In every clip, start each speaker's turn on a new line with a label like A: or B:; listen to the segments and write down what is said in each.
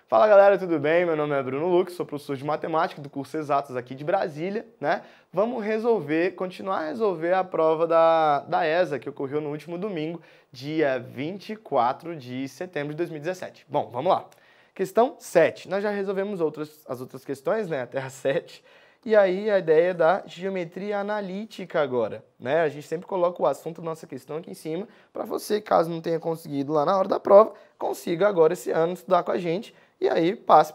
A: Fala galera, tudo bem? Meu nome é Bruno Lux, sou professor de matemática do curso Exatas aqui de Brasília, né? Vamos continuar a resolver a prova da ESA que ocorreu no último domingo, dia 24 de setembro de 2017. Bom, vamos lá. Questão 7. Nós já resolvemos as outras questões, né? Até a 7. E aí a ideia é da geometria analítica agora, né? A gente sempre coloca o assunto da nossa questão aqui em cima para você, caso não tenha conseguido lá na hora da prova, consiga agora esse ano estudar com a gente e aí passe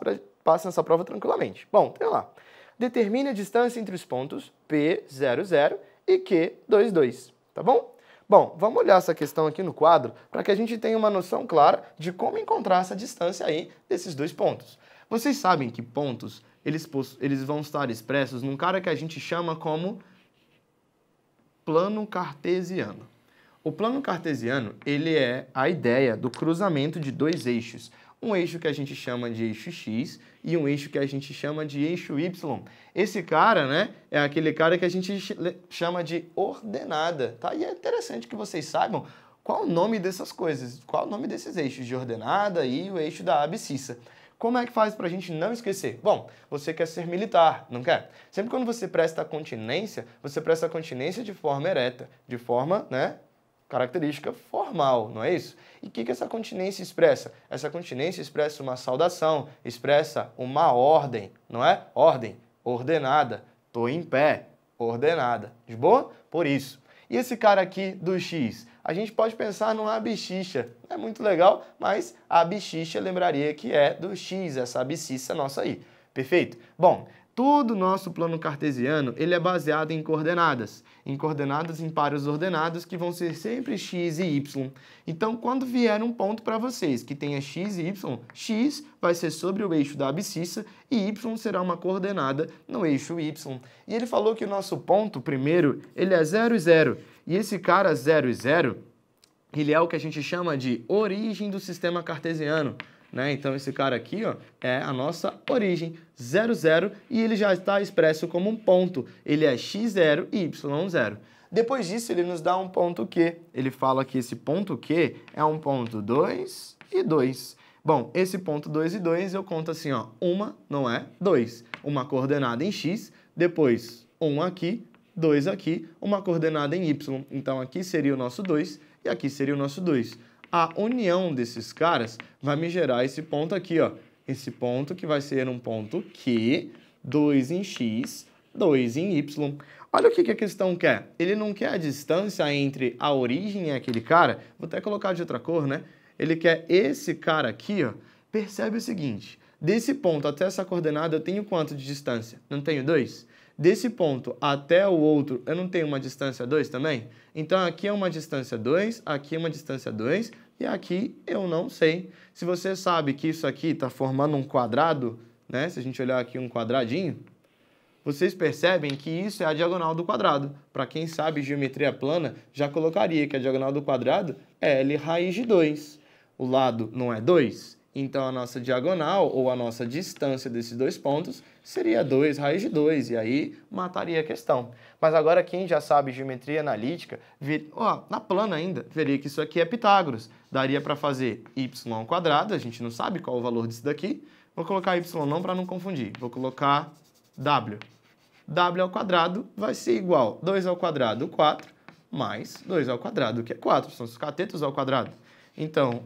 A: nessa prova tranquilamente. Bom, tem lá. Determine a distância entre os pontos P00 e Q22, tá bom? Bom, vamos olhar essa questão aqui no quadro para que a gente tenha uma noção clara de como encontrar essa distância aí desses dois pontos. Vocês sabem que pontos, eles vão estar expressos num cara que a gente chama como plano cartesiano. O plano cartesiano, ele é a ideia do cruzamento de dois eixos. Um eixo que a gente chama de eixo X e um eixo que a gente chama de eixo Y. Esse cara, né, é aquele cara que a gente chama de ordenada, tá? E é interessante que vocês saibam qual o nome dessas coisas, qual o nome desses eixos de ordenada e o eixo da abscissa. Como é que faz para a gente não esquecer? Bom, você quer ser militar, não quer? Sempre quando você presta a continência, você presta a continência de forma ereta, de forma, né, característica formal, não é isso? E o que essa continência expressa? Essa continência expressa uma saudação, expressa uma ordem, não é? Ordem, ordenada, tô em pé, ordenada. De boa? Por isso. E esse cara aqui do X? A gente pode pensar numa abscissa. Não é muito legal, mas a abscissa lembraria que é do X, essa abscissa nossa aí. Perfeito? Bom, todo o nosso plano cartesiano ele é baseado em coordenadas em pares ordenados que vão ser sempre x e y. Então, quando vier um ponto para vocês que tenha x e y, x vai ser sobre o eixo da abscissa e y será uma coordenada no eixo y. E ele falou que o nosso ponto, primeiro, ele é 0 e 0. E esse cara 0 e 0, ele é o que a gente chama de origem do sistema cartesiano. Né? Então, esse cara aqui ó, é a nossa origem, 0, 0, e ele já está expresso como um ponto. Ele é x0 e y0. Depois disso, ele nos dá um ponto Q. Ele fala que esse ponto Q é um ponto 2 e 2. Bom, esse ponto 2 e 2 eu conto assim, ó, uma, não é, 2. Uma coordenada em x, depois 1 aqui, 2 aqui, uma coordenada em y. Então, aqui seria o nosso 2 e aqui seria o nosso 2. A união desses caras vai me gerar esse ponto aqui, ó. Esse ponto que vai ser um ponto Q, 2 em x, 2 em y. Olha o que a questão quer. Ele não quer a distância entre a origem e aquele cara. Vou até colocar de outra cor, né? Ele quer esse cara aqui, ó. Percebe o seguinte. Desse ponto até essa coordenada eu tenho quanto de distância? Não tenho 2? Desse ponto até o outro, eu não tenho uma distância 2 também? Então, aqui é uma distância 2, aqui é uma distância 2, e aqui eu não sei. Se você sabe que isso aqui está formando um quadrado, né? Se a gente olhar aqui um quadradinho, vocês percebem que isso é a diagonal do quadrado. Para quem sabe geometria plana, já colocaria que a diagonal do quadrado é L raiz de 2. O lado não é 2? Então, a nossa diagonal, ou a nossa distância desses dois pontos, seria 2 raiz de 2, e aí mataria a questão. Mas agora, quem já sabe geometria analítica, na plana ainda, veria que isso aqui é Pitágoras. Daria para fazer y², a gente não sabe qual o valor disso daqui. Vou colocar y não para não confundir. Vou colocar w. W ao quadrado vai ser igual 2 ao quadrado, 4, mais 2 ao quadrado, que é 4. São os catetos ao quadrado. Então,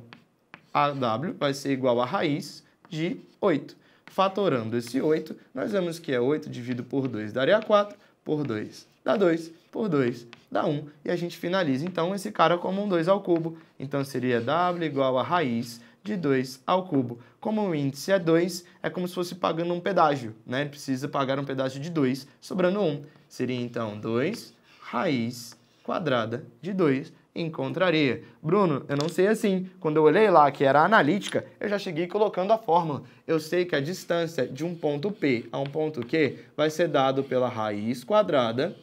A: AW vai ser igual a raiz de 8. Fatorando esse 8, nós vemos que é 8 dividido por 2 daria 4, por 2 dá 2, por 2 dá 1. E a gente finaliza, então, esse cara como um 2 ao cubo. Então, seria W igual a raiz de 2 ao cubo. Como o índice é 2, é como se fosse pagando um pedágio, né? Ele precisa pagar um pedágio de 2, sobrando 1. Seria, então, 2 raiz quadrada de 2. Encontraria. Bruno, eu não sei assim. Quando eu olhei lá que era analítica, eu já cheguei colocando a fórmula. Eu sei que a distância de um ponto P a um ponto Q vai ser dado pela raiz quadrada.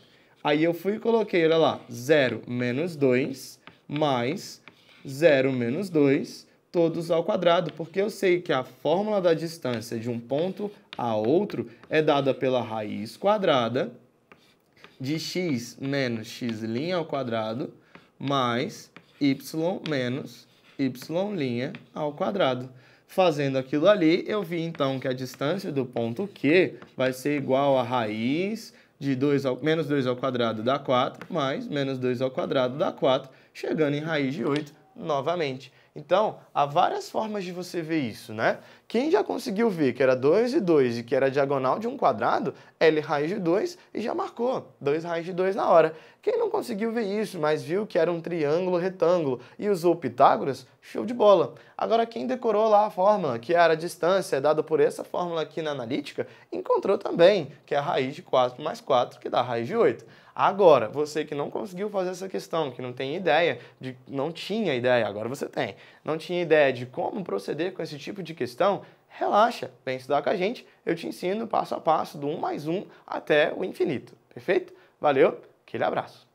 A: Aí eu fui e coloquei, olha lá, 0 menos 2 mais 0 menos 2, todos ao quadrado, porque eu sei que a fórmula da distância de um ponto a outro é dada pela raiz quadrada de x menos x' ao quadrado mais y menos y' ao quadrado. Fazendo aquilo ali, eu vi então que a distância do ponto Q vai ser igual a raiz de menos 2 ao quadrado dá 4, mais menos 2 ao quadrado dá 4, chegando em raiz de 8 novamente. Então, há várias formas de você ver isso, né? Quem já conseguiu ver que era 2 e 2 e que era a diagonal de um quadrado, L raiz de 2 e já marcou 2 raiz de 2 na hora. Quem não conseguiu ver isso, mas viu que era um triângulo retângulo e usou Pitágoras, show de bola. Agora, quem decorou lá a fórmula, que era a distância dada por essa fórmula aqui na analítica, encontrou também, que é a raiz de 4 mais 4, que dá a raiz de 8. Agora, você que não conseguiu fazer essa questão, que não tem ideia, não tinha ideia, agora você tem, não tinha ideia de como proceder com esse tipo de questão, relaxa, vem estudar com a gente, eu te ensino passo a passo do 1 mais 1 até o infinito, perfeito? Valeu, aquele abraço!